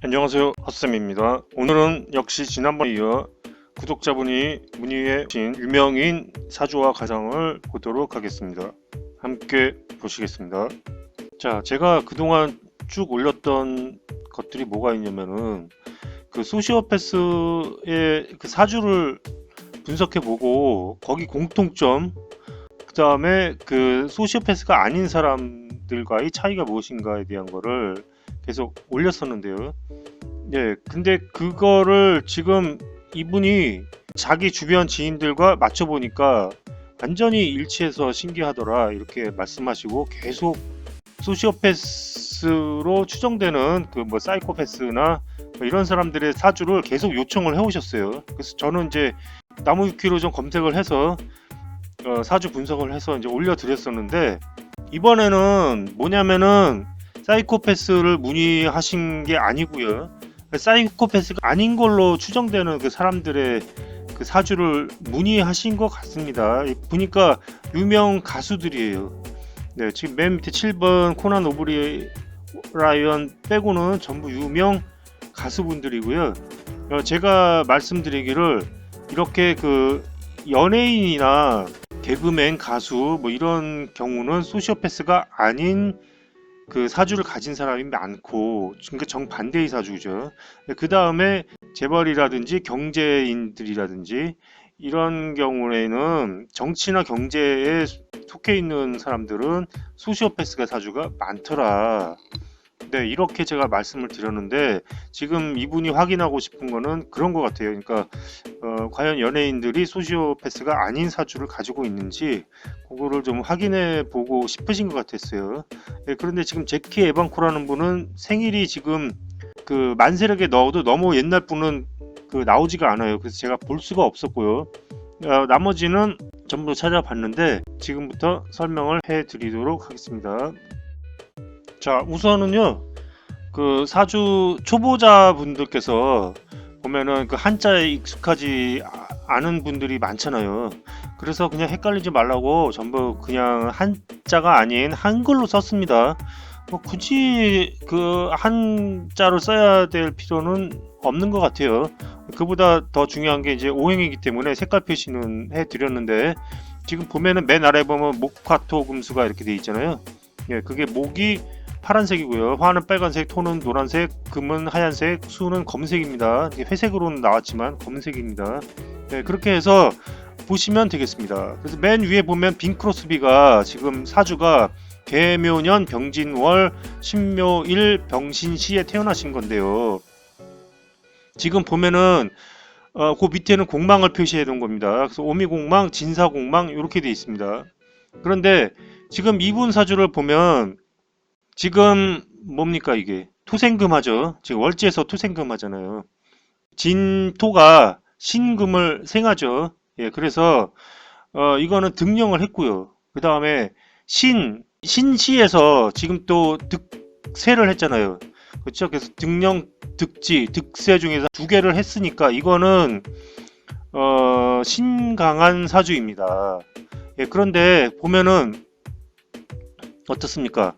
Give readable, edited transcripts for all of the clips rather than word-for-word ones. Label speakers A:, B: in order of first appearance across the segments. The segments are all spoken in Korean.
A: 안녕하세요, 헛쌤입니다. 오늘은 역시 지난번에 이어 구독자분이 문의해 주신 유명인 사주와 가상을 보도록 하겠습니다. 함께 보시겠습니다. 자, 제가 그동안 쭉 올렸던 것들이 뭐가 있냐면은 그 소시오패스의 그 사주를 분석해보고 거기 공통점, 그 다음에 그 소시오패스가 아닌 사람들과의 차이가 무엇인가에 대한 거를 계속 올렸었는데요. 예, 근데 그거를 지금 이분이 자기 주변 지인들과 맞춰보니까 완전히 일치해서 신기하더라 이렇게 말씀하시고 계속 소시오패스로 추정되는 그 뭐 사이코패스나 뭐 이런 사람들의 사주를 계속 요청을 해오셨어요. 그래서 저는 이제 나무위키로 좀 검색을 해서 사주 분석을 해서 이제 올려드렸었는데 이번에는 뭐냐면은 사이코패스를 문의하신 게 아니고요. 사이코패스가 아닌 걸로 추정되는 그 사람들의 그 사주를 문의하신 것 같습니다. 보니까 유명 가수들이에요. 네, 지금 맨 밑에 7번 코난 오브라이언 빼고는 전부 유명 가수분들이고요. 제가 말씀드리기를 이렇게 그 연예인이나 개그맨, 가수 뭐 이런 경우는 소시오패스가 아닌 그 사주를 가진 사람이 많고, 그러니까 정반대의 사주죠. 그 다음에 재벌이라든지 경제인들이라든지 이런 경우에는 정치나 경제에 속해 있는 사람들은 소시오패스가 사주가 많더라. 네, 이렇게 제가 말씀을 드렸는데 지금 이분이 확인하고 싶은 거는 그런 것 같아요. 그러니까 과연 연예인들이 소시오패스가 아닌 사주를 가지고 있는지 그거를 좀 확인해 보고 싶으신 것 같았어요. 네, 그런데 지금 제키 에반코라는 분은 생일이 지금 그 만세력에 넣어도 너무 옛날 분은 그 나오지가 않아요. 그래서 제가 볼 수가 없었고요. 나머지는 전부 찾아봤는데 지금부터 설명을 해 드리도록 하겠습니다. 자, 우선은요, 그 사주 초보자 분들께서 보면은 그 한자에 익숙하지 않은 분들이 많잖아요. 그래서 그냥 헷갈리지 말라고 전부 그냥 한자가 아닌 한글로 썼습니다. 뭐 굳이 그 한자로 써야 될 필요는 없는 것 같아요. 그보다 더 중요한 게 이제 오행이기 때문에 색깔 표시는 해드렸는데 지금 보면은 맨 아래 보면 목화토 금수가 이렇게 돼 있잖아요. 예, 그게 목이 파란색이고요. 화는 빨간색, 토는 노란색, 금은 하얀색, 수는 검색입니다. 회색으로는 나왔지만 검색입니다. 네, 그렇게 해서 보시면 되겠습니다. 그래서 맨 위에 보면 빈크로스비가 지금 사주가 개묘년 병진월 신묘일 병신시에 태어나신 건데요. 지금 보면은 그 밑에는 공망을 표시해 놓은 겁니다. 그래서 오미공망, 진사공망 이렇게 되어 있습니다. 그런데 지금 이분 사주를 보면 지금 뭡니까 이게 토생금 하죠. 지금 월지에서 토생금 하잖아요. 진토가 신금을 생하죠. 예, 그래서 이거는 등령을 했고요. 그 다음에 신시에서 지금 또 득세를 했잖아요. 그렇죠? 그래서 등령, 득지, 득세 중에서 두 개를 했으니까 이거는 신강한 사주입니다. 예, 그런데 보면은 어떻습니까?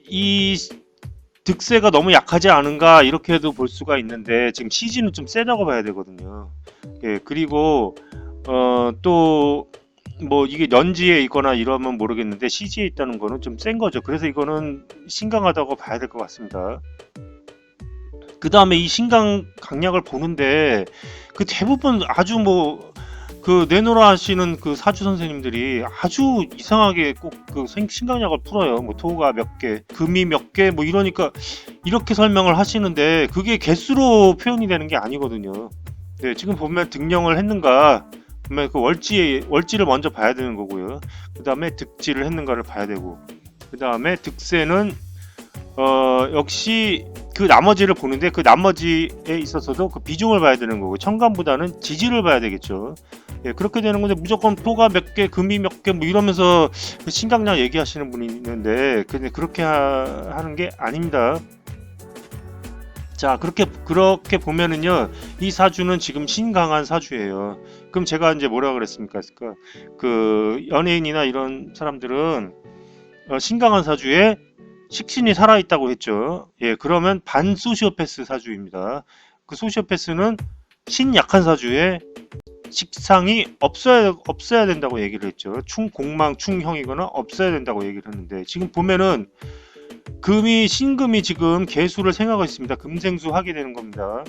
A: 이 득세가 너무 약하지 않은가 이렇게도 볼 수가 있는데 지금 CG는 좀 세다고 봐야 되거든요. 예, 그리고 또 뭐 이게 연지에 있거나 이러면 모르겠는데 CG에 있다는 거는 좀 센 거죠. 그래서 이거는 신강하다고 봐야 될 것 같습니다. 그 다음에 이 신강 강약을 보는데 그 대부분 아주 뭐 그 내노라 하시는 그 사주 선생님들이 아주 이상하게 꼭 그 신강약을 풀어요. 뭐 토가 몇 개, 금이 몇 개, 뭐 이러니까 이렇게 설명을 하시는데 그게 개수로 표현이 되는 게 아니거든요. 네, 지금 보면 등령을 했는가, 보면 그 월지를 먼저 봐야 되는 거고요. 그 다음에 득지를 했는가를 봐야 되고, 그 다음에 득세는 역시 그 나머지를 보는데 그 나머지에 있어서도 그 비중을 봐야 되는 거고 천간보다는 지지를 봐야 되겠죠. 예, 그렇게 되는 건데 무조건 토가 몇 개, 금이 몇 개 뭐 이러면서 그 신강약 얘기하시는 분이 있는데 근데 그렇게 하는 게 아닙니다. 자, 그렇게 보면은요, 이 사주는 지금 신강한 사주예요. 그럼 제가 이제 뭐라 그랬습니까? 그 연예인이나 이런 사람들은 신강한 사주에 식신이 살아있다고 했죠. 예, 그러면 반소시오패스 사주입니다. 그 소시오패스는 신약한 사주에 식상이 없어야 된다고 얘기를 했죠. 충공망 충형이거나 없어야 된다고 얘기를 했는데, 지금 보면은 신금이 지금 개수를 생하고 있습니다. 금생수 하게 되는 겁니다.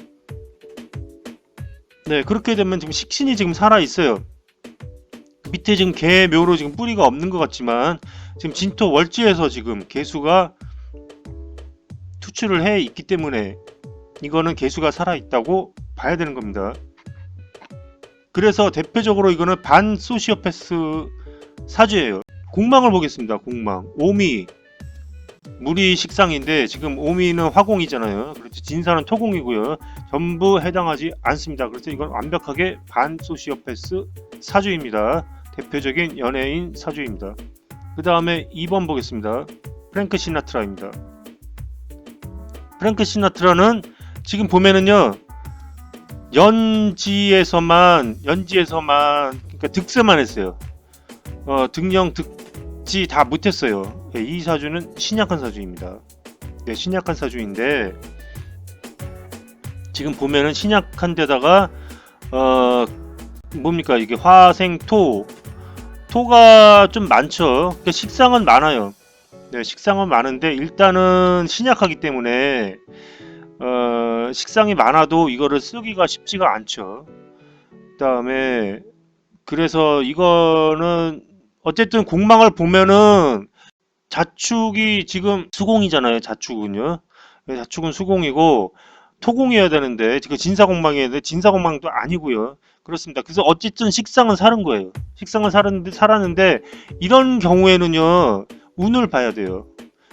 A: 네, 그렇게 되면 지금 식신이 지금 살아 있어요. 밑에 지금 개묘로 지금 뿌리가 없는 것 같지만 지금 진토 월지에서 지금 개수가 투출을 해 있기 때문에 이거는 개수가 살아 있다고 봐야 되는 겁니다. 그래서 대표적으로 이거는 반소시오패스 사주예요. 공망을 보겠습니다. 공망 오미 물이 식상인데 지금 오미는 화공이잖아요. 그렇죠. 진사는 토공이고요. 전부 해당하지 않습니다. 그래서 이건 완벽하게 반소시오패스 사주입니다. 대표적인 연예인 사주입니다. 그 다음에 2번 보겠습니다. 프랭크 시나트라입니다. 프랭크 시나트라는 지금 보면은요, 연지에서만 그러니까 득세만 했어요. 등령 득지 다 못했어요. 네, 이 사주는 신약한 사주입니다. 네, 신약한 사주인데 지금 보면은 신약한 데다가 뭡니까 이게 토가 좀 많죠. 그러니까 식상은 많아요. 네, 식상은 많은데 일단은 신약하기 때문에 식상이 많아도 이거를 쓰기가 쉽지가 않죠. 그 다음에 그래서 이거는 어쨌든 공망을 보면은 자축이 지금 수공이잖아요. 자축은요. 네, 자축은 수공이고 토공이어야 되는데 지금 진사공망이어야 되는데 진사공망도 아니고요. 그렇습니다. 그래서 어쨌든 식상은 사는 거예요. 식상은 살았는데 이런 경우에는요, 운을 봐야 돼요.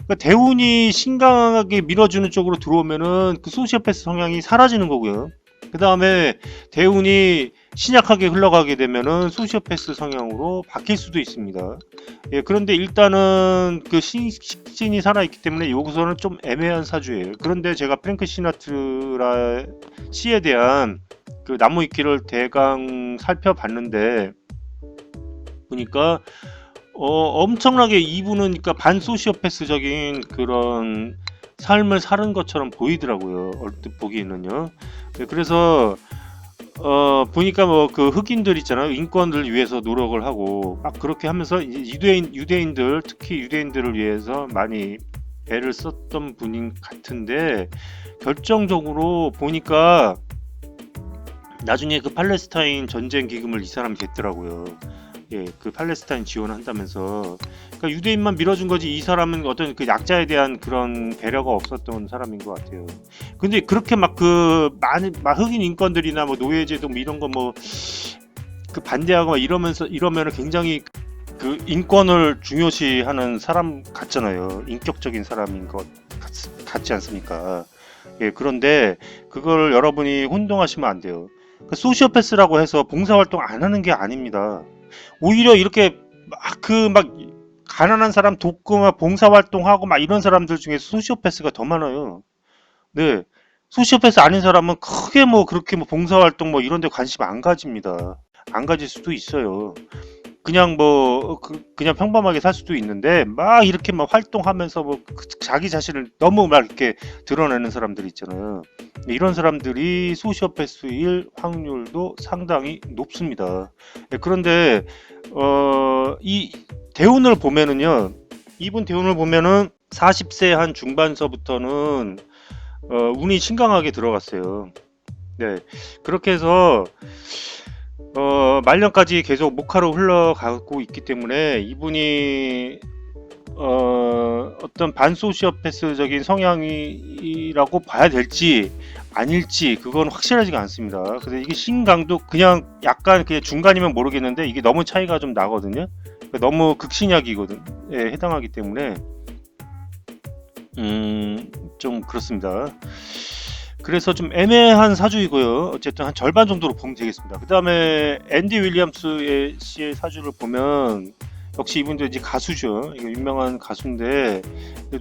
A: 그러니까 대운이 신강하게 밀어주는 쪽으로 들어오면은 그 소시오패스 성향이 사라지는 거고요. 그 다음에 대운이 신약하게 흘러가게 되면은 소시오패스 성향으로 바뀔 수도 있습니다. 예, 그런데 일단은 그 식신이 살아있기 때문에 여기서는 좀 애매한 사주예요. 그런데 제가 프랭크 시나트라 씨에 대한 그 나무위키를 대강 살펴봤는데 보니까 엄청나게 이분은 그러니까 반소시오패스적인 그런 삶을 사는 것처럼 보이더라고요. 얼핏 보기에는요. 네, 그래서 보니까 뭐 그 흑인들 있잖아요. 인권을 위해서 노력을 하고 막 그렇게 하면서 이제 유대인들 특히 유대인들을 위해서 많이 애를 썼던 분인 같은데 결정적으로 보니까 나중에 그 팔레스타인 전쟁 기금을 이 사람이 냈더라고요. 예, 그 팔레스타인 지원한다면서. 그러니까 유대인만 밀어준 거지 이 사람은 어떤 그 약자에 대한 그런 배려가 없었던 사람인 것 같아요. 근데 그렇게 막 흑인 인권들이나 뭐 노예제도 뭐 이런 거 뭐 그 반대하고 막 이러면은 굉장히 그 인권을 중요시하는 사람 같잖아요. 인격적인 사람인 것 같지 않습니까? 예, 그런데 그걸 여러분이 혼동하시면 안 돼요. 그 소시오패스라고 해서 봉사활동 안 하는 게 아닙니다. 오히려 이렇게 막 가난한 사람 돕고 막 봉사활동하고 막 이런 사람들 중에 소시오패스가 더 많아요. 네, 소시오패스 아닌 사람은 크게 뭐 그렇게 뭐 봉사활동 뭐 이런 데 관심 안 가집니다. 안 가질 수도 있어요. 그냥 그냥 평범하게 살 수도 있는데 막 이렇게 막 활동하면서 뭐 자기 자신을 너무 막 이렇게 드러내는 사람들 있잖아요. 이런 사람들이 소시오패스일 확률도 상당히 높습니다. 네, 그런데 이 대운을 보면은요, 이분 대운을 보면은 40세 한 중반서부터는 운이 신강하게 들어갔어요. 네, 그렇게 해서 말년까지 계속 목화로 흘러가고 있기 때문에 이분이 어떤 반소시오패스적인 성향이라고 봐야 될지 아닐지 그건 확실하지가 않습니다. 그래서 이게 신강도 그냥 약간 그냥 중간이면 모르겠는데 이게 너무 차이가 좀 나거든요. 너무 극신약이거든. 예, 해당하기 때문에 좀 그렇습니다. 그래서 좀 애매한 사주이고요. 어쨌든 한 절반 정도로 보면 되겠습니다. 그 다음에 앤디 윌리엄스 씨의 사주를 보면 역시 이분도 이제 가수죠. 이거 유명한 가수인데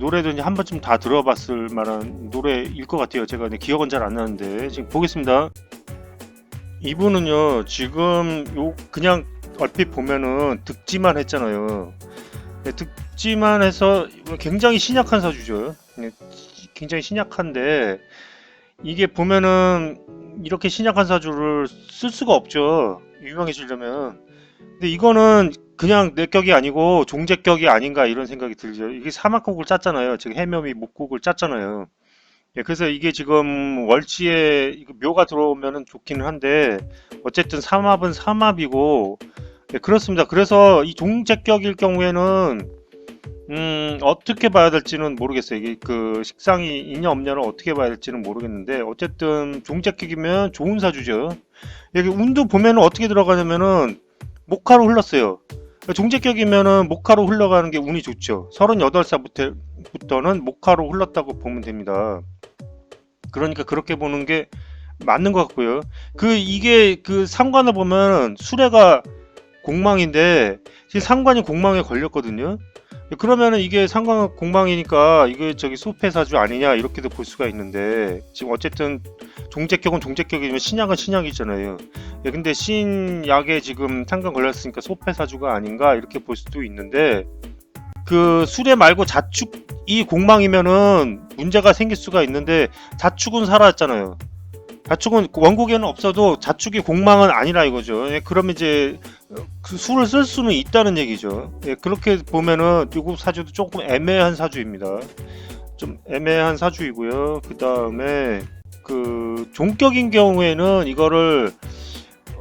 A: 노래도 이제 한 번쯤 다 들어봤을 만한 노래일 것 같아요. 제가 기억은 잘 안 나는데 지금 보겠습니다. 이분은요 지금 그냥 얼핏 보면은 득지만 했잖아요. 듣지만 해서 굉장히 신약한 사주죠. 굉장히 신약한데 이게 보면은 이렇게 신약한 사주를 쓸 수가 없죠. 유명해지려면. 근데 이거는 그냥 내 격이 아니고 종제격이 아닌가 이런 생각이 들죠. 이게 사막국을 짰잖아요. 지금 해묘미 목국을 짰잖아요. 그래서 이게 지금 월치에 묘가 들어오면은 좋기는 한데 어쨌든 삼합은 삼합이고 그렇습니다. 그래서 이 종제격일 경우에는 어떻게 봐야 될지는 모르겠어요. 이게 그 식상이 있냐 없냐를 어떻게 봐야 될지는 모르겠는데 어쨌든 종제격이면 좋은 사주죠. 여기 운도 보면은 어떻게 들어가냐면은 목화로 흘렀어요. 종제격이면은 목화로 흘러가는 게 운이 좋죠. 38살부터는 목화로 흘렀다고 보면 됩니다. 그러니까 그렇게 보는 게 맞는 것 같고요. 이게 그 상관을 보면 수레가 공망인데 지금 상관이 공망에 걸렸거든요. 그러면은 이게 상관 공망이니까 이게 저기 소패사주 아니냐 이렇게도 볼 수가 있는데 지금 어쨌든 종제격은 종제격이지만 신약은 신약이잖아요. 근데 신약에 지금 상관 걸렸으니까 소패사주가 아닌가 이렇게 볼 수도 있는데 그 수레 말고 자축이 공망이면은 문제가 생길 수가 있는데 자축은 살아왔잖아요. 자축은 원곡에는 없어도 자축이 공망은 아니라 이거죠. 그러면 이제 그 수를 쓸 수는 있다는 얘기죠. 그렇게 보면은 요거 사주도 조금 애매한 사주입니다. 좀 애매한 사주이고요. 그 다음에 그 종격인 경우에는 이거를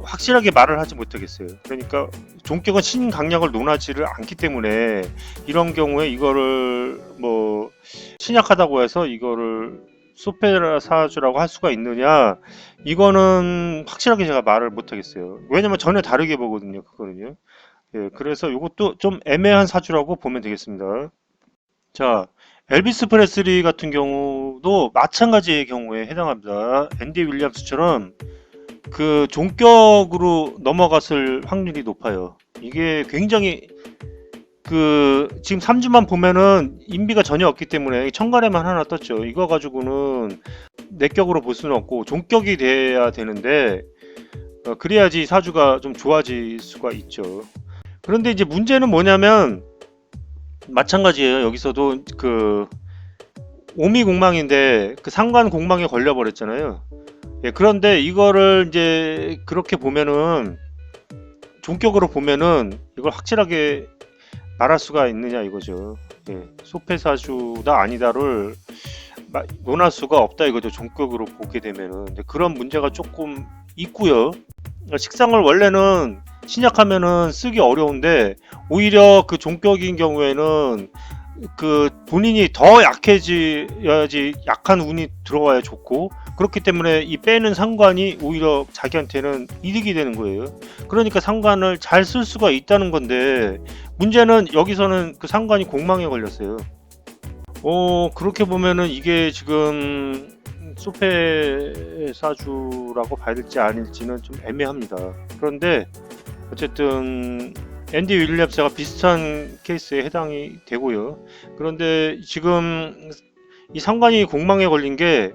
A: 확실하게 말을 하지 못하겠어요. 그러니까 종격은 신강약을 논하지를 않기 때문에 이런 경우에 이거를 뭐 신약하다고 해서 이거를 소페라 사주라고 할 수가 있느냐 이거는 확실하게 제가 말을 못하겠어요. 왜냐면 전혀 다르게 보거든요. 그거는요. 그래서 이것도 좀 애매한 사주라고 보면 되겠습니다. 자, 엘비스 프레슬리 같은 경우도 마찬가지의 경우에 해당합니다. 앤디 윌리엄스처럼 그 종격으로 넘어갔을 확률이 높아요. 이게 굉장히 그 지금 3주만 보면은 인비가 전혀 없기 때문에 천간에만 하나 떴죠. 이거 가지고는 내격으로 볼 수는 없고 종격이 돼야 되는데 그래야지 사주가 좀 좋아질 수가 있죠. 그런데 이제 문제는 뭐냐면 마찬가지예요. 여기서도 그 오미 공망인데 그 상관 공망에 걸려 버렸잖아요. 그런데 이거를 이제 그렇게 보면은 종격으로 보면은 이걸 확실하게 말할 수가 있느냐 이거죠. 소패사주다 아니다를 논할 수가 없다 이거죠. 종격으로 보게 되면은 그런 문제가 조금 있고요. 식상을 원래는 신약하면은 쓰기 어려운데 오히려 그 종격인 경우에는 그 본인이 더 약해져야지 약한 운이 들어와야 좋고 그렇기 때문에 이 빼는 상관이 오히려 자기한테는 이득이 되는 거예요. 그러니까 상관을 잘 쓸 수가 있다는 건데 문제는 여기서는 그 상관이 공망에 걸렸어요. 그렇게 보면은 이게 지금 소패 사주라고 봐야 될지 아닐지는 좀 애매합니다. 그런데 어쨌든 앤디 윌리엄스가 비슷한 케이스에 해당이 되고요. 그런데 지금 이 상관이 공망에 걸린 게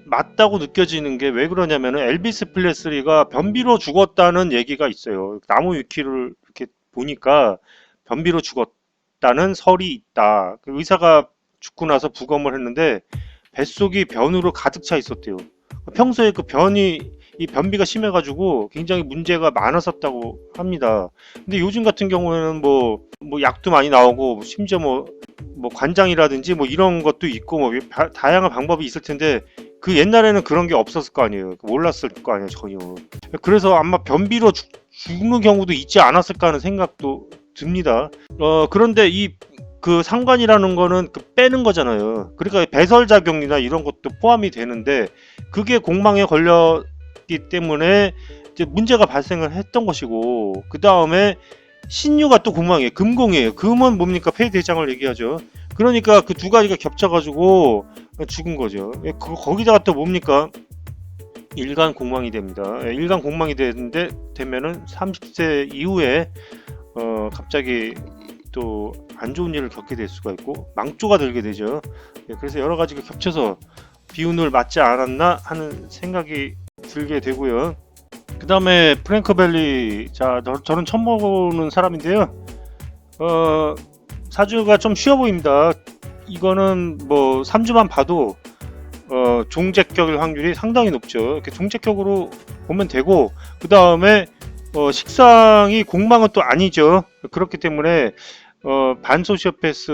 A: 맞다고 느껴지는 게 왜 그러냐면은 엘비스 프레슬리가 변비로 죽었다는 얘기가 있어요. 나무 위키를 이렇게 보니까 변비로 죽었다는 설이 있다. 그 의사가 죽고 나서 부검을 했는데 뱃속이 변으로 가득 차 있었대요. 평소에 그 이 변비가 심해가지고 굉장히 문제가 많았었다고 합니다. 근데 요즘 같은 경우에는 뭐 약도 많이 나오고 심지어 뭐 관장이라든지 뭐 이런 것도 있고 뭐 다양한 방법이 있을 텐데 그 옛날에는 그런 게 없었을 거 아니에요. 몰랐을 거 아니에요, 전혀. 그래서 아마 변비로 죽는 경우도 있지 않았을까 하는 생각도 듭니다. 그런데 그 상관이라는 거는 그 빼는 거잖아요. 그러니까 배설작용이나 이런 것도 포함이 되는데 그게 공망에 걸렸기 때문에 이제 문제가 발생을 했던 것이고 그 다음에 신유가 또 공망이에요. 금공이에요. 금은 뭡니까? 폐대장을 얘기하죠. 그러니까 그 두 가지가 겹쳐가지고 죽은 거죠. 거기다가 또 뭡니까? 일간 공망이 됩니다. 일간 공망이 되면은 30세 이후에 갑자기 또 안 좋은 일을 겪게 될 수가 있고 망조가 들게 되죠. 그래서 여러 가지가 겹쳐서 비운을 맞지 않았나 하는 생각이 들게 되고요. 그 다음에 프랭크 벨리. 자, 저는 처음 보는 사람인데요. 사주가 좀 쉬워 보입니다. 이거는 뭐 3주만 봐도 종재격일 확률이 상당히 높죠. 이렇게 종재격으로 보면 되고, 그 다음에 식상이 공망은 또 아니죠. 그렇기 때문에 반소시오패스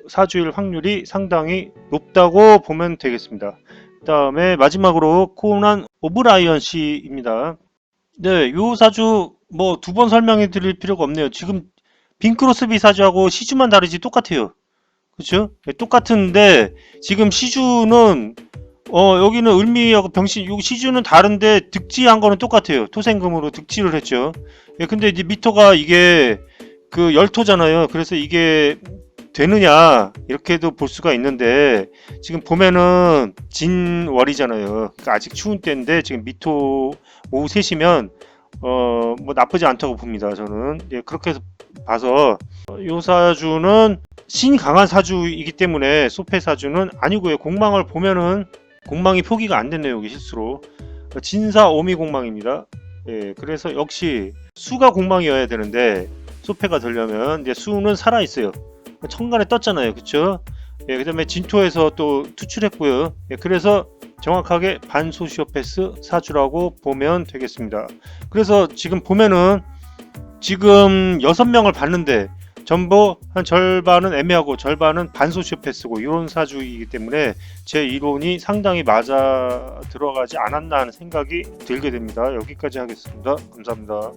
A: 사주일 확률이 상당히 높다고 보면 되겠습니다. 그 다음에 마지막으로 코난 오브라이언 씨입니다. 네, 요 사주 뭐 두 번 설명해 드릴 필요가 없네요. 지금 빈크로스비 사주하고 시주만 다르지 똑같아요. 그렇죠? 네, 똑같은데 지금 시주는 여기는 을미하고 병신, 여기 시주는 다른데 득지한 거는 똑같아요. 토생금으로 득지를 했죠. 예, 근데 이제 미토가 이게 그 열토잖아요. 그래서 이게 되느냐 이렇게도 볼 수가 있는데, 지금 보면은 진월이잖아요. 그러니까 아직 추운 때인데 지금 미토 오후 3시면 뭐 나쁘지 않다고 봅니다. 저는 예, 그렇게 해서 봐서 요 사주는 신 강한 사주이기 때문에 소패 사주는 아니고요. 공망을 보면은 공망이 표기가 안 됐네요. 여기 실수로 진사 오미 공망입니다. 예, 그래서 역시 수가 공망이어야 되는데 소패가 되려면 이제 수는 살아 있어요. 천간에 떴잖아요. 그쵸? 예, 그 다음에 진토에서 또 투출했고요. 예, 그래서 정확하게 반소시오패스 사주라고 보면 되겠습니다. 그래서 지금 보면은 지금 6명을 봤는데 전부 한 절반은 애매하고 절반은 반소시오패스고 이런 사주이기 때문에 제 이론이 상당히 맞아 들어가지 않았나 하는 생각이 들게 됩니다. 여기까지 하겠습니다. 감사합니다.